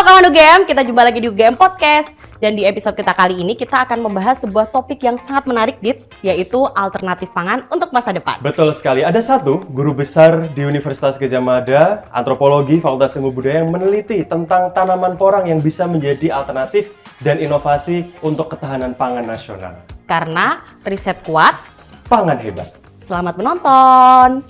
Halo kawan UGM, kita jumpa lagi di UGM Podcast. Dan di episode kita kali ini kita akan membahas sebuah topik yang sangat menarik, Dit, yaitu alternatif pangan untuk masa depan. Betul sekali. Ada satu guru besar di Universitas Gadjah Mada, antropologi, Fakultas Ilmu Budaya yang meneliti tentang tanaman porang yang bisa menjadi alternatif dan inovasi untuk ketahanan pangan nasional. Karena riset kuat, Pangan hebat. selamat menonton.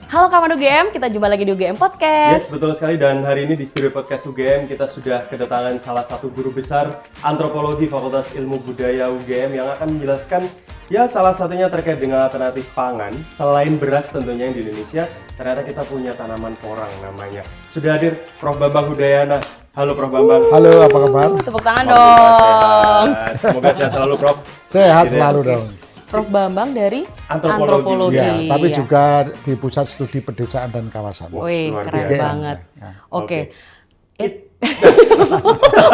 Halo kawan UGM, kita jumpa lagi di UGM Podcast. Yes, betul sekali. Dan hari ini di studio podcast UGM kita sudah kedatangan salah satu guru besar antropologi Fakultas Ilmu Budaya UGM yang akan menjelaskan ya salah satunya terkait dengan alternatif pangan. Selain beras tentunya yang di Indonesia, ternyata kita punya tanaman porang namanya. Sudah hadir Prof. Bambang Hudayana. Halo Prof. Bambang. Halo, apa kabar? Tepuk tangan Alhamdulillah dong. sehat. Semoga sehat selalu Prof. Sehat selalu dong. Prof. Bambang dari Antropologi. Ya, tapi ya. juga di Pusat Studi Pedesaan dan Kawasan. Wih, Luar keren biasa. banget. Ya. Oke. Oke.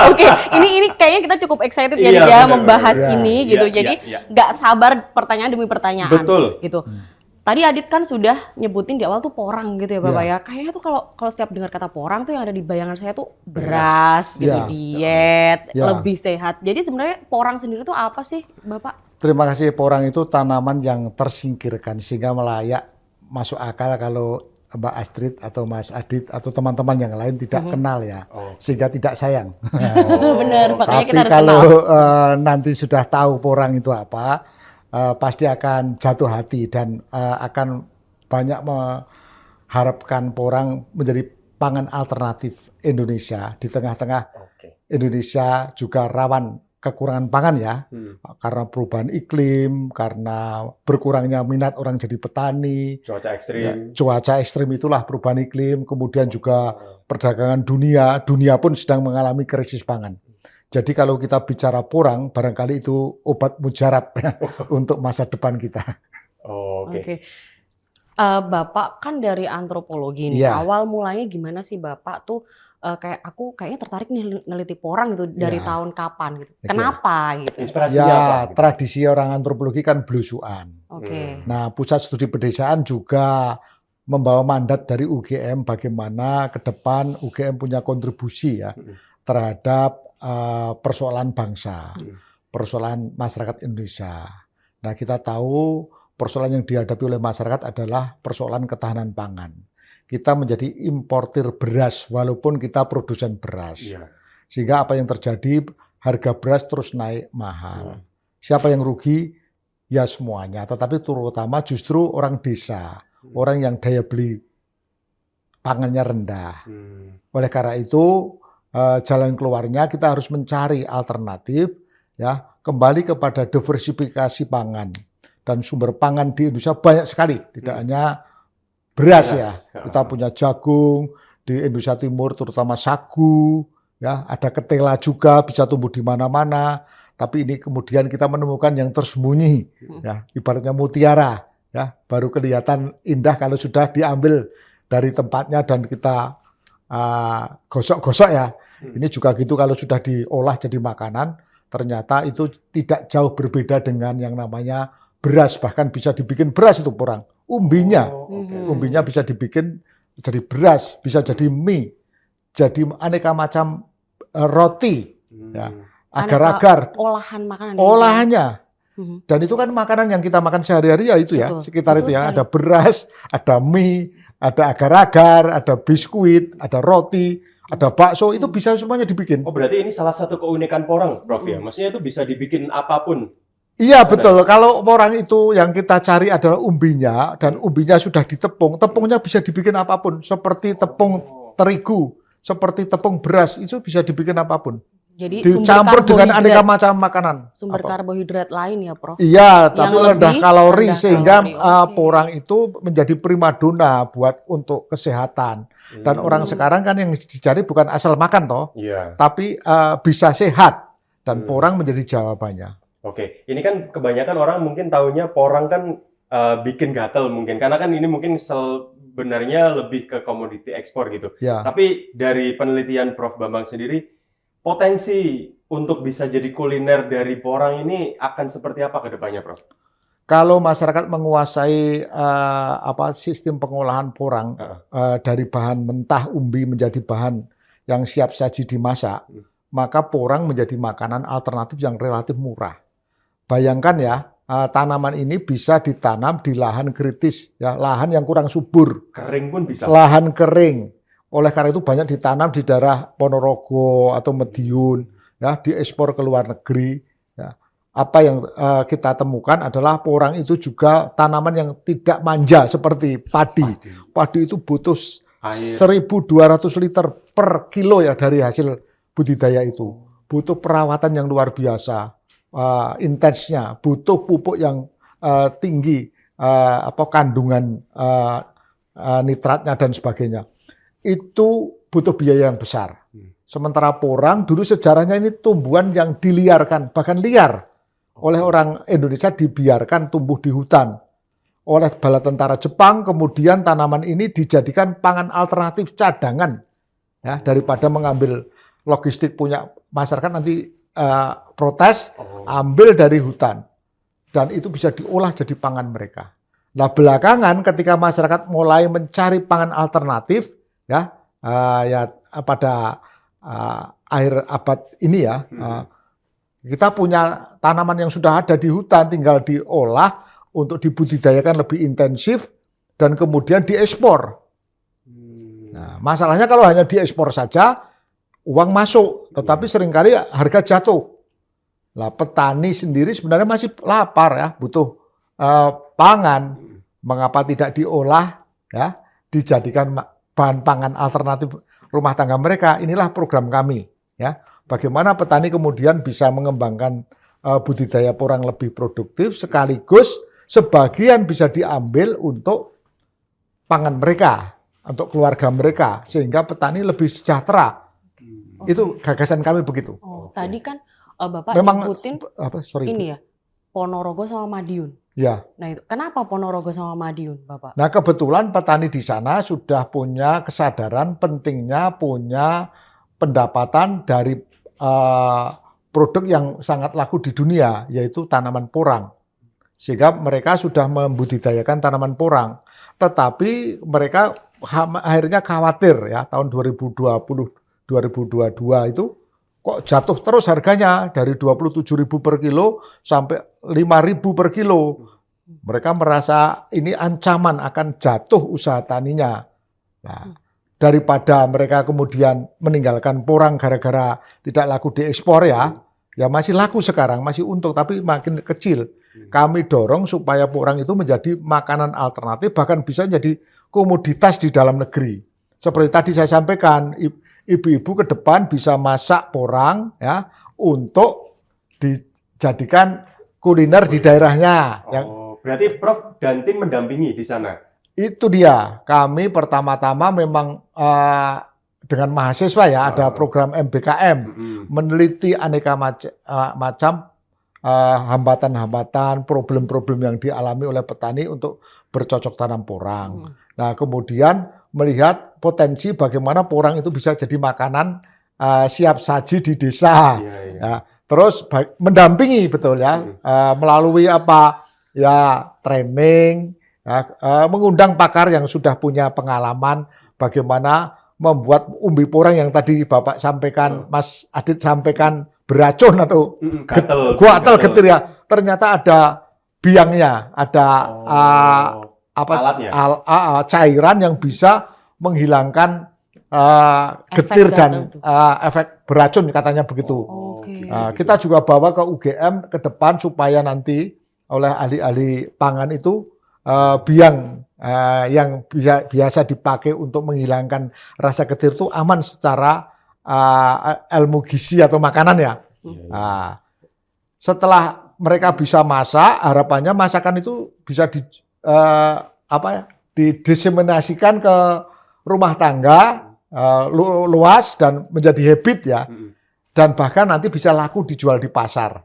Oke, ini kayaknya kita cukup excited ya Iya, dia benar, membahas benar. ini Iya, gitu. iya, Jadi iya. nggak sabar pertanyaan demi pertanyaan. Betul. Gitu. Tadi Adit kan sudah nyebutin di awal tuh porang gitu ya Bapak Iya. ya. Kayaknya tuh kalau setiap dengar kata porang tuh yang ada di bayangan saya tuh beras gitu, Iya. diet, Iya. lebih sehat. Jadi sebenarnya porang sendiri tuh apa sih Bapak? Terima kasih. Porang itu tanaman yang tersingkirkan sehingga melayak masuk akal kalau Mbak Astrid atau Mas Adit atau teman-teman yang lain tidak kenal ya, Oh. sehingga tidak sayang. Bener, makanya Tapi kita harus kalau kenal. nanti sudah tahu porang itu apa, pasti akan jatuh hati dan akan banyak mengharapkan porang menjadi pangan alternatif Indonesia. Di tengah-tengah Oke. Indonesia juga rawan kekurangan pangan ya, karena perubahan iklim, karena berkurangnya minat orang jadi petani, Cuaca ekstrim. ya, cuaca ekstrim itulah perubahan iklim, kemudian juga perdagangan dunia pun sedang mengalami krisis pangan. Jadi kalau kita bicara porang, barangkali itu obat mujarab untuk masa depan kita. Oh, oke. Oke. Bapak kan dari antropologi nih. Iya. Awal mulanya gimana sih Bapak tuh aku kayaknya tertarik nih neliti porang gitu dari Iya. tahun kapan gitu. Oke. Kenapa gitu? Inspirasinya apa? Ya, gitu? tradisi orang antropologi kan belusuan. Oke. Nah, Pusat Studi Pedesaan juga membawa mandat dari UGM bagaimana ke depan UGM punya kontribusi ya terhadap persoalan bangsa, persoalan masyarakat Indonesia. Nah, kita tahu persoalan yang dihadapi oleh masyarakat adalah persoalan ketahanan pangan. Kita menjadi importir beras walaupun kita produsen beras. Iya. Sehingga apa yang terjadi, harga beras terus naik mahal. Siapa yang rugi? Ya semuanya, tetapi terutama justru orang desa, orang yang daya beli pangannya rendah. Oleh karena itu, jalan keluarnya kita harus mencari alternatif, ya, kembali kepada diversifikasi pangan. Dan sumber pangan di Indonesia banyak sekali, tidak hanya beras ya. Kita punya jagung, di Indonesia Timur terutama sagu, ya, ada ketela juga bisa tumbuh di mana-mana. Tapi ini kemudian kita menemukan yang tersembunyi, ya, ibaratnya mutiara, ya, baru kelihatan indah kalau sudah diambil dari tempatnya dan kita gosok-gosok ya. Ini juga gitu kalau sudah diolah jadi makanan, ternyata itu tidak jauh berbeda dengan yang namanya beras, bahkan bisa dibikin beras itu porang. Umbinya, umbinya bisa dibikin jadi beras, bisa jadi mie, jadi aneka macam roti, ya, agar-agar Olahan makanan. olahannya. Mhm. Dan itu kan makanan yang kita makan sehari-hari ya itu ya, Betul, sekitar betul itu ya. sekali. Ada beras, ada mie, ada agar-agar, ada biskuit, ada roti, ada bakso, itu bisa semuanya dibikin. Oh, berarti ini salah satu keunikan porang, Prof ya? Maksudnya itu bisa dibikin apapun. Iya betul, kalau orang itu yang kita cari adalah umbinya, dan umbinya sudah ditepung, tepungnya bisa dibikin apapun, seperti tepung terigu, seperti tepung beras, itu bisa dibikin apapun. Jadi Dicampur dengan aneka karbohidrat- macam makanan. sumber Apa? karbohidrat lain ya, Prof. Iya, tapi rendah lebih kalori rendah sehingga kalori, oke. porang itu menjadi primadona buat untuk kesehatan. Dan orang sekarang kan yang dicari bukan asal makan toh, Iya. tapi bisa sehat. Dan porang menjadi jawabannya. Oke, ini kan kebanyakan orang mungkin taunya porang kan bikin gatel mungkin. Karena kan ini mungkin sebenarnya lebih ke komoditi ekspor gitu. Ya. Tapi dari penelitian Prof Bambang sendiri, potensi untuk bisa jadi kuliner dari porang ini akan seperti apa ke depannya, Prof? Kalau masyarakat menguasai sistem pengolahan porang dari bahan mentah umbi menjadi bahan yang siap saji dimasak, maka porang menjadi makanan alternatif yang relatif murah. Bayangkan ya, tanaman ini bisa ditanam di lahan kritis, ya, lahan yang kurang subur. Kering pun bisa. Lahan kering. Oleh karena itu banyak ditanam di daerah Ponorogo atau Madiun, ya, diekspor ke luar negeri. Ya. Apa yang kita temukan adalah porang itu juga tanaman yang tidak manja seperti padi. Padi itu butuh 1.200 liter per kilo ya dari hasil budidaya itu. Butuh perawatan yang luar biasa, intensnya, butuh pupuk yang tinggi, kandungan nitratnya dan sebagainya. Itu butuh biaya yang besar. Sementara porang dulu sejarahnya ini tumbuhan yang diliarkan, bahkan liar. Oleh orang Indonesia dibiarkan tumbuh di hutan. Oleh bala tentara Jepang, kemudian tanaman ini dijadikan pangan alternatif cadangan. Ya, daripada mengambil logistik punya masyarakat nanti protes, ambil dari hutan. Dan itu bisa diolah jadi pangan mereka. Nah belakangan ketika masyarakat mulai mencari pangan alternatif, ya pada akhir abad ini ya, kita punya tanaman yang sudah ada di hutan, tinggal diolah untuk dibudidayakan lebih intensif dan kemudian diekspor. Nah, masalahnya kalau hanya diekspor saja, uang masuk, tetapi seringkali harga jatuh. Nah, petani sendiri sebenarnya masih lapar ya, butuh pangan. Mengapa tidak diolah, ya, dijadikan bahan pangan alternatif rumah tangga mereka? Inilah program kami, ya. Bagaimana petani kemudian bisa mengembangkan budidaya porang lebih produktif, sekaligus sebagian bisa diambil untuk pangan mereka, untuk keluarga mereka, sehingga petani lebih sejahtera. Itu gagasan kami begitu. Tadi kan Bapak memang nyebutin ini ya, Ponorogo sama Madiun. Ya. Nah itu kenapa Ponorogo sama Madiun, Bapak? Nah kebetulan petani di sana sudah punya kesadaran pentingnya punya pendapatan dari produk yang sangat laku di dunia, yaitu tanaman porang. Sehingga mereka sudah membudidayakan tanaman porang. Tetapi mereka akhirnya khawatir ya, tahun 2020-2022 itu kok jatuh terus harganya dari 27.000 per kilo sampai 5.000 per kilo. Mereka merasa ini ancaman akan jatuh usaha taninya. Nah, daripada mereka kemudian meninggalkan porang gara-gara tidak laku diekspor ya masih laku sekarang, masih untung tapi makin kecil. Kami dorong supaya porang itu menjadi makanan alternatif, bahkan bisa jadi komoditas di dalam negeri. Seperti tadi saya sampaikan, ibu-ibu ke depan bisa masak porang ya untuk dijadikan kuliner di daerahnya. Berarti Prof dan tim mendampingi di sana. Itu dia. Kami pertama-tama memang dengan mahasiswa ya ada program MBKM meneliti aneka macam hambatan-hambatan, problem-problem yang dialami oleh petani untuk bercocok tanam porang. Nah, kemudian melihat potensi bagaimana porang itu bisa jadi makanan siap saji di desa. Ya, terus mendampingi betul ya, melalui training, mengundang pakar yang sudah punya pengalaman bagaimana membuat umbi porang yang tadi Bapak sampaikan, Mas Adit sampaikan beracun atau gatal getir ya. Ternyata ada biangnya, ada cairan yang bisa menghilangkan getir dan efek beracun katanya begitu. Kita juga bawa ke UGM ke depan supaya nanti oleh ahli-ahli pangan itu biang yang biasa dipakai untuk menghilangkan rasa getir itu aman secara ilmu gizi atau makanan ya. Setelah mereka bisa masak, harapannya masakan itu bisa didiseminasikan ke rumah tangga luas dan menjadi habit ya. Dan bahkan nanti bisa laku dijual di pasar.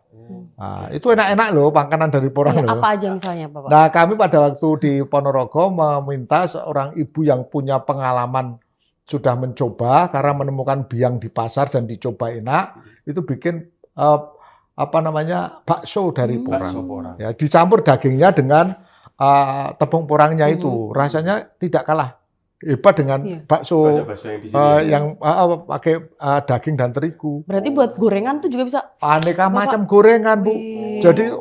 Nah, itu enak-enak loh makanan dari porang loh. Apa aja misalnya, Bapak? Nah, kami pada waktu di Ponorogo meminta seorang ibu yang punya pengalaman sudah mencoba karena menemukan biang di pasar dan dicoba enak, itu bikin bakso dari Bakso porang. porang. Ya, dicampur dagingnya dengan tepung porangnya itu. Rasanya tidak kalah hebat dengan Iya. bakso Bakso yang di sini ya. yang pakai daging dan terigu. Berarti buat gorengan tuh juga bisa. Aneka Bapak- macam gorengan, Bu. Wih. Jadi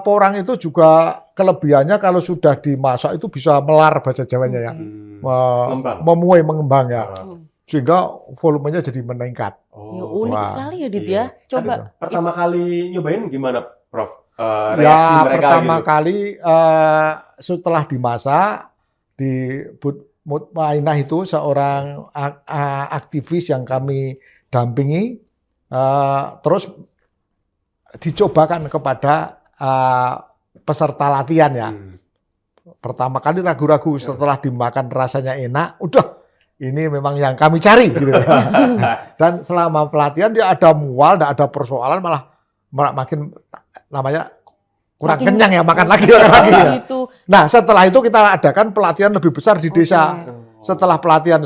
porang itu juga kelebihannya kalau sudah dimasak itu bisa melar bahasa Jawanya ya. Mengembang. Memuai, mengembang ya. Ah. Sehingga volumenya jadi meningkat. Ya, unik Wah. sekali ya Dit Iya. ya. Coba. Pertama kali nyobain gimana, Prof? Reaksi Ya, mereka pertama gitu. kali setelah dimasak di Mutmainah itu seorang aktivis yang kami dampingi, terus dicobakan kepada peserta latihan ya. Pertama kali ragu-ragu, setelah dimakan rasanya enak, udah ini memang yang kami cari gitu. Dan selama pelatihan dia ada mual, tidak ada persoalan, malah makin namanya kurang Makin- kenyang ya, makan lagi ya. Gitu. Nah, setelah itu kita adakan pelatihan lebih besar di desa. Oke. Setelah pelatihan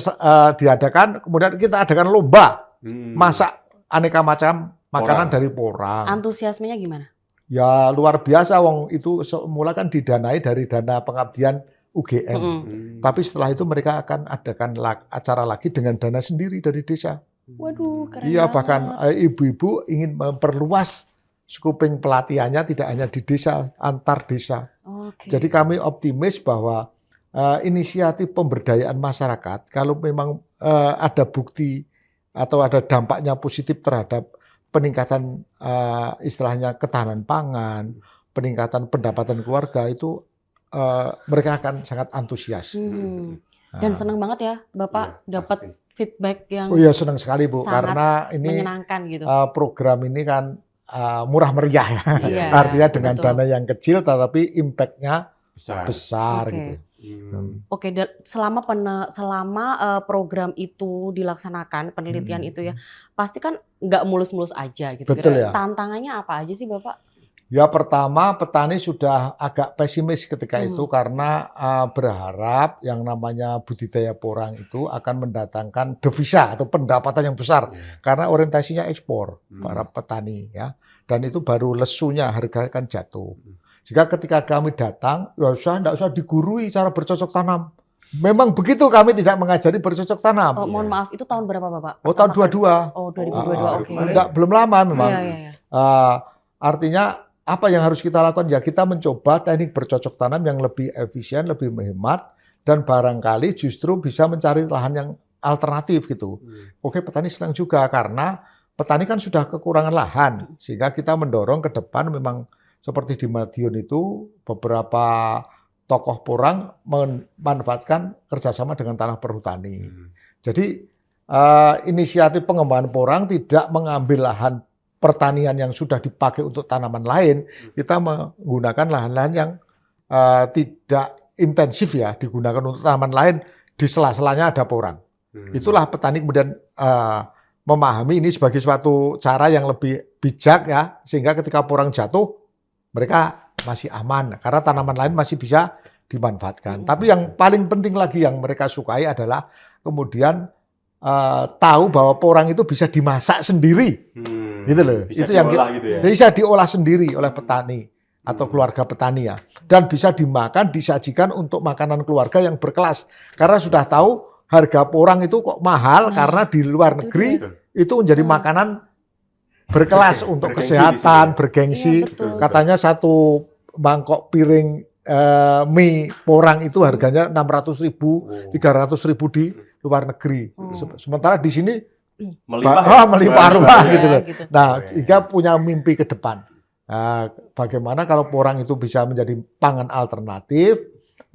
diadakan, kemudian kita adakan lomba masak aneka macam makanan Porang. dari porang. Antusiasmenya gimana? Ya luar biasa, wong itu semula kan didanai dari dana pengabdian UGM. Tapi setelah itu mereka akan adakan acara lagi dengan dana sendiri dari desa. Waduh, keren Iya, banget. bahkan ibu-ibu ingin memperluas skuping pelatihannya tidak hanya di desa, antar desa. Oke. Jadi kami optimis bahwa inisiatif pemberdayaan masyarakat, kalau memang ada bukti atau ada dampaknya positif terhadap peningkatan istilahnya ketahanan pangan, peningkatan pendapatan keluarga, itu mereka akan sangat antusias. Dan senang banget ya Bapak Iya, dapat pasti. feedback yang Oh iya, senang sekali Bu, sangat karena ini menyenangkan gitu. program ini kan murah meriah ya. Iya, Artinya dengan betul. dana yang kecil tetapi impact-nya Besar. besar Oke. gitu. Oke, selama program itu dilaksanakan, penelitian itu ya, pasti kan nggak mulus-mulus aja gitu. Betul ya. Tantangannya apa aja sih Bapak? Ya pertama petani sudah agak pesimis ketika itu karena berharap yang namanya budidaya porang itu akan mendatangkan devisa atau pendapatan yang besar karena orientasinya ekspor para petani ya, dan itu baru lesunya harga kan jatuh. Jika ketika kami datang, ya tidak usah digurui cara bercocok tanam. Memang begitu, kami tidak mengajari bercocok tanam. Oh, mohon maaf, itu tahun berapa Bapak? Oh, tahun 22. Oh, 2022. Oke. Belum lama memang. Iya, iya, iya. Artinya apa yang harus kita lakukan? Ya kita mencoba teknik bercocok tanam yang lebih efisien, lebih menghemat, dan barangkali justru bisa mencari lahan yang alternatif gitu. Oke, petani senang juga karena petani kan sudah kekurangan lahan, sehingga kita mendorong ke depan memang seperti di Madiun itu beberapa tokoh porang memanfaatkan kerjasama dengan tanah perhutani. Jadi inisiatif pengembangan porang tidak mengambil lahan pertanian yang sudah dipakai untuk tanaman lain, kita menggunakan lahan-lahan yang tidak intensif ya, digunakan untuk tanaman lain, di sela-selanya ada porang. Itulah petani kemudian memahami ini sebagai suatu cara yang lebih bijak ya, sehingga ketika porang jatuh, mereka masih aman, karena tanaman lain masih bisa dimanfaatkan. Tapi yang paling penting lagi yang mereka sukai adalah kemudian tahu bahwa porang itu bisa dimasak sendiri. Gitu loh. Bisa itu yang diolah gitu ya? bisa diolah sendiri oleh petani atau keluarga petani ya, dan bisa dimakan, disajikan untuk makanan keluarga yang berkelas, karena sudah tahu harga porang itu kok mahal karena di luar negeri itu menjadi makanan berkelas untuk Bergengsi kesehatan, di sini. bergengsi. Iya, betul. Katanya satu mangkok piring mie porang itu harganya 600.000, 300.000 di luar negeri. Sementara di sini melimpah ruah Iya, gitu loh. gitu. Nah, sehingga punya mimpi ke depan. Nah, bagaimana kalau porang itu bisa menjadi pangan alternatif,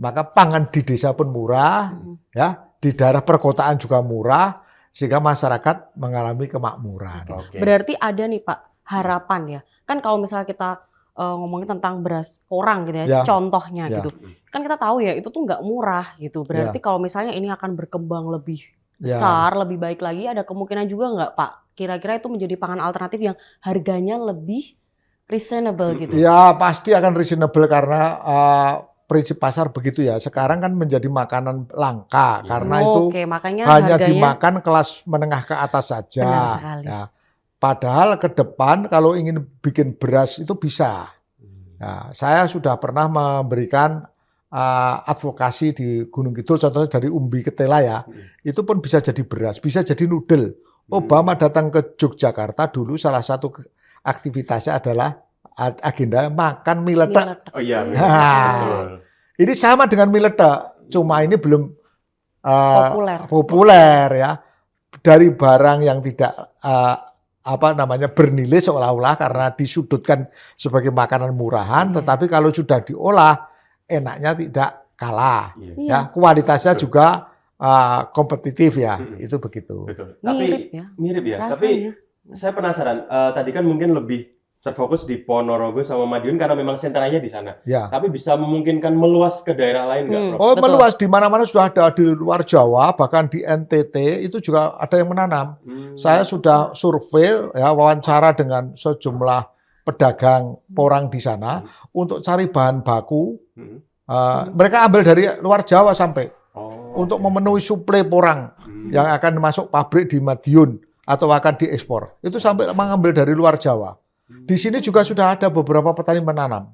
maka pangan di desa pun murah, ya, di daerah perkotaan juga murah, sehingga masyarakat mengalami kemakmuran. Berarti ada nih Pak harapan ya. Kan kalau misalnya kita ngomongin tentang beras porang gitu ya, Ya. contohnya Ya. gitu. Kan kita tahu ya itu tuh nggak murah gitu. Berarti kalau misalnya ini akan berkembang lebih Ya. besar, lebih baik lagi, ada kemungkinan juga nggak Pak? Kira-kira itu menjadi pangan alternatif yang harganya lebih reasonable gitu. Ya, pasti akan reasonable karena prinsip pasar begitu ya. Sekarang kan menjadi makanan langka karena itu Oke, makanya hanya harganya dimakan kelas menengah ke atas saja. benar sekali. Ya. Padahal ke depan kalau ingin bikin beras itu bisa. Nah, saya sudah pernah memberikan advokasi di Gunung Kidul, contohnya dari umbi ketela ya, itu pun bisa jadi beras, bisa jadi noodle. Obama datang ke Yogyakarta dulu, salah satu aktivitasnya adalah agenda makan mie letek. Oh iya, Nah, ini sama dengan mie letek, cuma ini belum Populer. ya, dari barang yang tidak bernilai seolah-olah karena disudutkan sebagai makanan murahan, tetapi kalau sudah diolah enaknya tidak kalah, ya kualitasnya juga kompetitif ya, itu begitu. Betul. Mirip ya. Tapi saya penasaran, tadi kan mungkin lebih terfokus di Ponorogo sama Madiun karena memang sentranya di sana. Ya. Tapi bisa memungkinkan meluas ke daerah lain nggak, Prof? Oh, Betul. meluas di mana-mana sudah ada, di luar Jawa, bahkan di NTT itu juga ada yang menanam. Saya sudah survei, ya, wawancara dengan sejumlah pedagang porang di sana untuk cari bahan baku. Mereka ambil dari luar Jawa sampai untuk memenuhi suplai porang yang akan masuk pabrik di Madiun atau akan diekspor. Itu sampai mengambil dari luar Jawa. Di sini juga sudah ada beberapa petani menanam.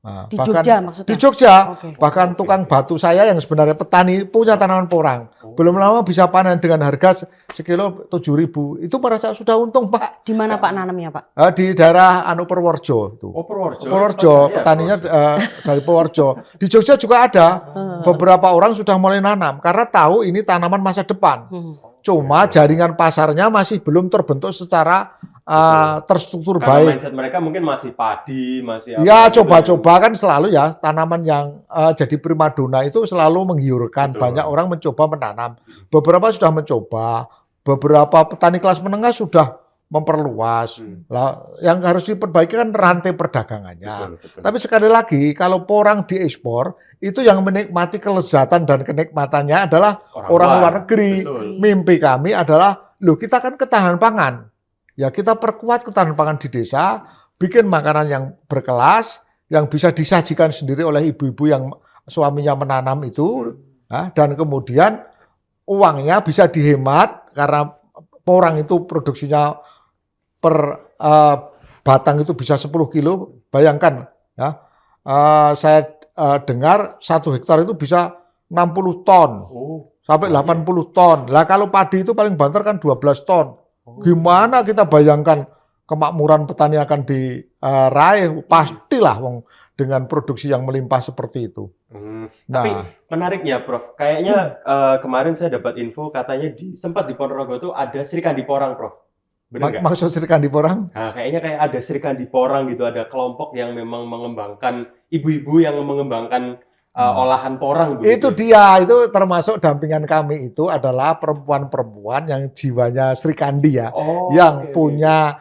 Nah, Di Jogja maksudnya? Di Jogja, Oke. bahkan tukang batu saya yang sebenarnya petani punya tanaman porang. Belum lama bisa panen dengan harga sekilo 7.000. Itu merasa sudah untung, Pak. Di mana Pak nanamnya, Pak? Di daerah Purworejo itu. Oh, Purworejo. Purworejo, petaninya dari Purworejo. Di Jogja juga ada. Beberapa orang sudah mulai nanam karena tahu ini tanaman masa depan. Cuma jaringan pasarnya masih belum terbentuk secara terstruktur Karena baik. mindset mereka mungkin masih padi, masih Ya, coba-coba kan selalu ya, tanaman yang jadi primadona itu selalu menggiurkan. Betul. Banyak orang mencoba menanam. Beberapa sudah mencoba, beberapa petani kelas menengah sudah memperluas. Lah, yang harus diperbaiki kan rantai perdagangannya. Betul. Tapi sekali lagi, kalau porang diekspor, itu yang menikmati kelezatan dan kenikmatannya adalah orang luar negeri. Betul. Mimpi kami adalah, kita kan ketahanan pangan. Ya kita perkuat ketahanan pangan di desa, bikin makanan yang berkelas, yang bisa disajikan sendiri oleh ibu-ibu yang suaminya menanam itu, dan kemudian uangnya bisa dihemat karena porang itu produksinya per batang itu bisa 10 kilo. Bayangkan, ya, saya dengar 1 hektar itu bisa 60 ton sampai 80 ton. Lah kalau padi itu paling banter kan 12 ton. Gimana kita bayangkan kemakmuran petani akan diraih? Pastilah dengan produksi yang melimpah seperti itu. Tapi menariknya, Prof, kayaknya kemarin saya dapat info katanya sempat di Ponorogo itu ada Serikandi Porang, Prof. Benar nggak? Maksud Serikandi Porang? Nah, kayaknya kayak ada Serikandi Porang gitu, ada kelompok yang memang mengembangkan, ibu-ibu yang mengembangkan olahan porang. Begitu. Itu dia, itu termasuk dampingan kami itu adalah perempuan-perempuan yang jiwanya Serikandi ya, yang punya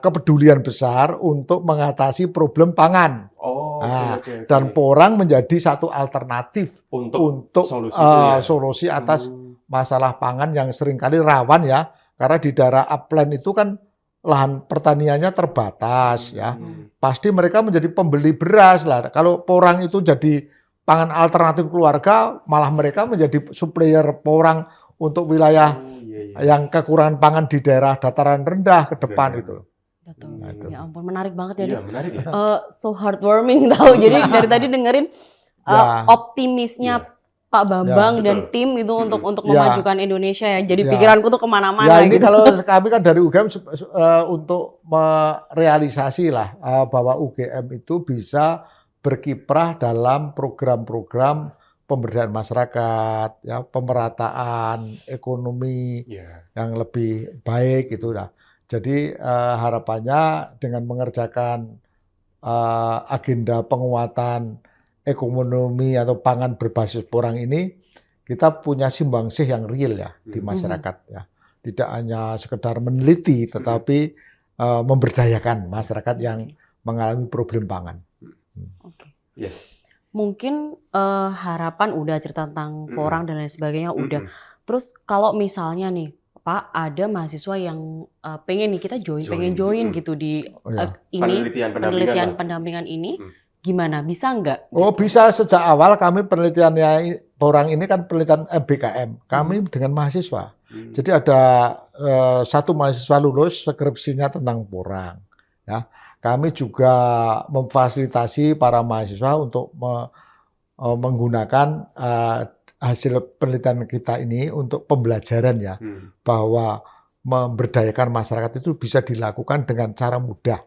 kepedulian besar untuk mengatasi problem pangan. Dan porang menjadi satu alternatif untuk solusi atas masalah pangan yang seringkali rawan ya, karena di daerah upland itu kan lahan pertaniannya terbatas ya. Pasti mereka menjadi pembeli beras lah. Kalau porang itu jadi pangan alternatif keluarga, malah mereka menjadi supplier porang untuk wilayah yang kekurangan pangan di daerah dataran rendah ke depan itu. Betul. Ya ampun, menarik banget ya. Iya, menarik ya. So heartwarming tahu. Jadi dari tadi dengerin optimisnya Pak Bambang dan tim itu untuk memajukan Indonesia ya. Jadi pikiranku tuh kemana-mana. Ya ini gitu. kalau kami kan dari UGM untuk merealisasi lah bahwa UGM itu bisa berkiprah dalam program-program pemberdayaan masyarakat, ya pemerataan ekonomi yang lebih baik gitu lah. Jadi harapannya dengan mengerjakan agenda penguatan ekonomi atau pangan berbasis porang ini, kita punya sumbangsih yang real ya di masyarakat ya. Tidak hanya sekedar meneliti, tetapi memberdayakan masyarakat yang mengalami problem pangan. Oke. Mungkin harapan udah cerita tentang porang dan lain sebagainya udah. Terus kalau misalnya nih Pak, ada mahasiswa yang pengen nih kita pengen join gitu di penelitian pendampingan ini. Gimana? Bisa nggak? Oh, bisa. Sejak awal kami penelitiannya porang ini kan penelitian MBKM. Kami dengan mahasiswa. Jadi ada satu mahasiswa lulus skripsinya tentang porang. Ya, kami juga memfasilitasi para mahasiswa untuk menggunakan hasil penelitian kita ini untuk pembelajaran ya, bahwa memberdayakan masyarakat itu bisa dilakukan dengan cara mudah.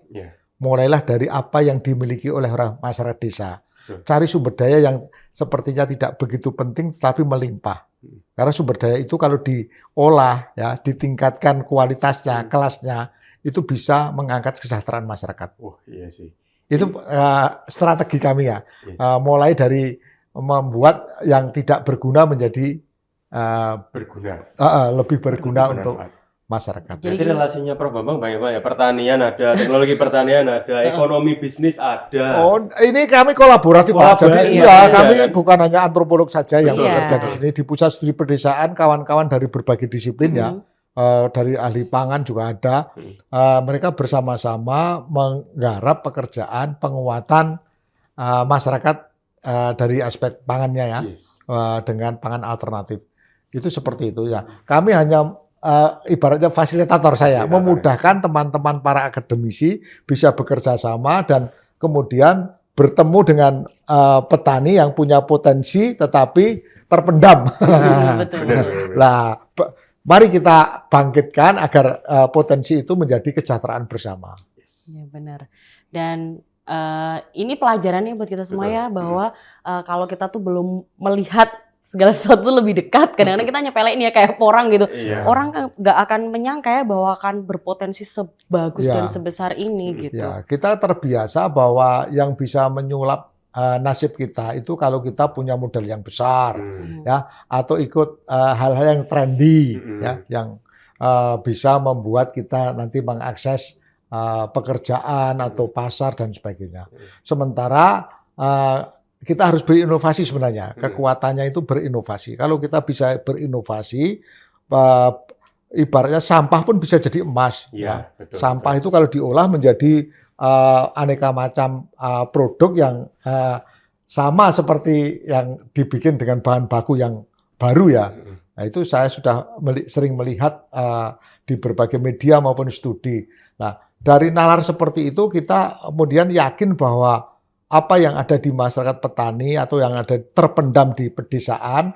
Mulailah dari apa yang dimiliki oleh orang masyarakat desa. Cari sumber daya yang sepertinya tidak begitu penting tapi melimpah. Karena sumber daya itu kalau diolah ya, ditingkatkan kualitasnya, kelasnya, itu bisa mengangkat kesejahteraan masyarakat. Iya sih. Itu strategi kami ya. Mulai dari membuat yang tidak berguna menjadi lebih berguna untuk masyarakat. Jadi relasinya Prof Bambang banyak-banyak. Pertanian ada, teknologi pertanian ada, ekonomi bisnis ada. Ini kami kolaboratif Pak. Jadi kami bukan hanya antropolog saja yang bekerja di sini. Di Pusat Studi Pedesaan kawan-kawan dari berbagai disiplin ya. Dari ahli pangan juga ada. Mereka bersama-sama menggarap pekerjaan penguatan masyarakat dari aspek pangannya ya. Dengan pangan alternatif. Itu seperti itu ya. Kami hanya ibaratnya fasilitator saya, memudahkan teman-teman para akademisi bisa bekerja sama dan kemudian bertemu dengan petani yang punya potensi tetapi terpendam. Lah, mari kita bangkitkan agar potensi itu menjadi kesejahteraan bersama. Ya, benar. Dan ini pelajarannya buat kita semua ya, bahwa kalau kita tuh belum melihat segala sesuatu lebih dekat, kadang-kadang kita nyepelein ya kayak porang gitu. Orang nggak akan menyangka ya bahwa akan berpotensi sebagus dan sebesar ini gitu. Ya, kita terbiasa bahwa yang bisa menyulap nasib kita itu kalau kita punya modal yang besar, ya, atau ikut hal-hal yang trendy, ya, yang bisa membuat kita nanti mengakses pekerjaan atau pasar dan sebagainya. Sementara kita harus berinovasi sebenarnya. Kekuatannya itu berinovasi. Kalau kita bisa berinovasi, ibaratnya sampah pun bisa jadi emas. Ya, betul, sampah itu kalau diolah menjadi aneka macam produk yang sama seperti yang dibikin dengan bahan baku yang baru ya. Nah, itu saya sudah sering melihat di berbagai media maupun studi. Nah, dari nalar seperti itu kita kemudian yakin bahwa apa yang ada di masyarakat petani atau yang ada terpendam di pedesaan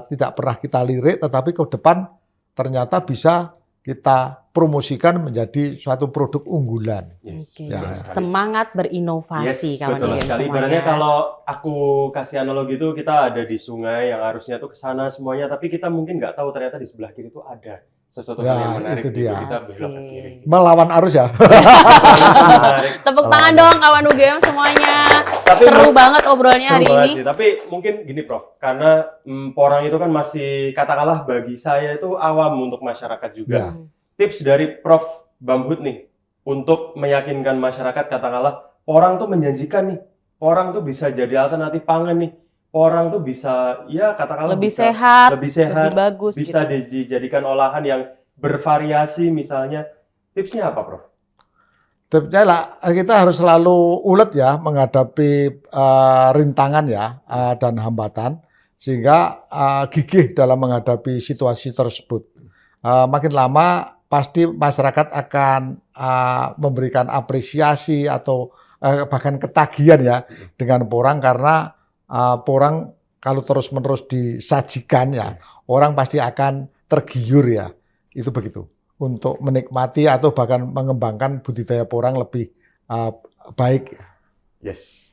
tidak pernah kita lirik, tetapi ke depan ternyata bisa kita promosikan menjadi suatu produk unggulan. Ya. Semangat berinovasi betul sekali. Ibaratnya kalau aku kasih analogi itu kita ada di sungai yang harusnya tuh ke sana semuanya, tapi kita mungkin nggak tahu ternyata di sebelah kiri itu ada sesuatu yang menarik. Itu dia. Kita belok ke kiri. Melawan arus ya. Tepuk tangan dong kawan UGM semuanya. Seru banget obrolannya hari ini. Tapi mungkin gini Prof, karena porang itu kan masih katakanlah bagi saya itu awam untuk masyarakat juga. Tips dari Prof Bambut nih untuk meyakinkan masyarakat, katakanlah porang tuh menjanjikan nih, porang tuh bisa jadi alternatif pangan nih, porang tuh bisa ya katakanlah lebih bisa, sehat, lebih bagus, bisa gitu. dijadikan olahan yang bervariasi misalnya. Tipsnya apa Prof? Tipsnya lah kita harus selalu ulet ya menghadapi rintangan ya dan hambatan sehingga gigih dalam menghadapi situasi tersebut. Makin lama pasti masyarakat akan memberikan apresiasi atau bahkan ketagihan ya dengan porang, karena porang kalau terus-menerus disajikan ya orang pasti akan tergiur ya, itu begitu untuk menikmati atau bahkan mengembangkan budidaya porang lebih baik. Yes.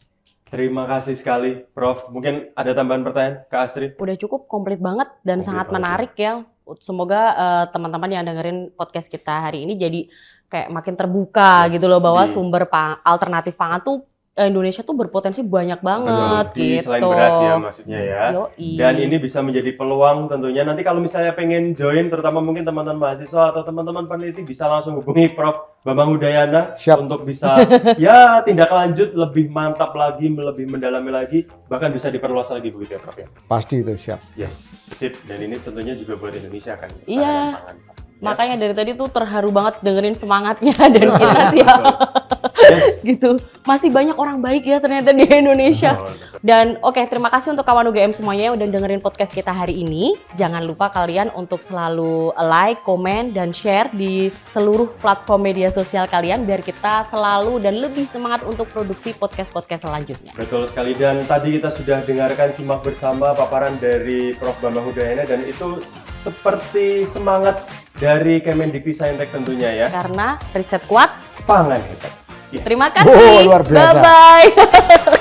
Terima kasih sekali Prof. Mungkin ada tambahan pertanyaan Kak Astrid? Udah cukup, komplit banget dan sangat menarik ya. Semoga teman-teman yang dengerin podcast kita hari ini jadi kayak makin terbuka gitu loh, bahwa sumber alternatif pangan tuh Indonesia tuh berpotensi banyak banget gitu. Selain beras ya maksudnya ya. Yoi. Dan ini bisa menjadi peluang tentunya. Nanti kalau misalnya pengen join, terutama mungkin teman-teman mahasiswa atau teman-teman peneliti, bisa langsung hubungi Prof Bambang Udayana. Siap. Untuk bisa ya tindak lanjut lebih mantap lagi, lebih mendalami lagi, bahkan bisa diperluas lagi begitu ya Prof ya. Pasti itu siap. Yes, sip. Dan ini tentunya juga buat Indonesia kan. Iya. Makanya dari tadi tuh terharu banget dengerin semangatnya dan kita siap. Yes. gitu. Masih banyak orang baik ya ternyata di Indonesia. Dan oke, terima kasih untuk kawan UGM semuanya yang udah dengerin podcast kita hari ini. Jangan lupa kalian untuk selalu like, komen, dan share di seluruh platform media sosial kalian biar kita selalu dan lebih semangat untuk produksi podcast-podcast selanjutnya. Betul sekali, dan tadi kita sudah dengarkan simak bersama paparan dari Prof. Bambang Udayana, dan itu seperti semangat dari Kemendikbudristek tentunya ya. Karena riset kuat, Pangan hebat. Yes. terima kasih. Luar biasa. Bye-bye.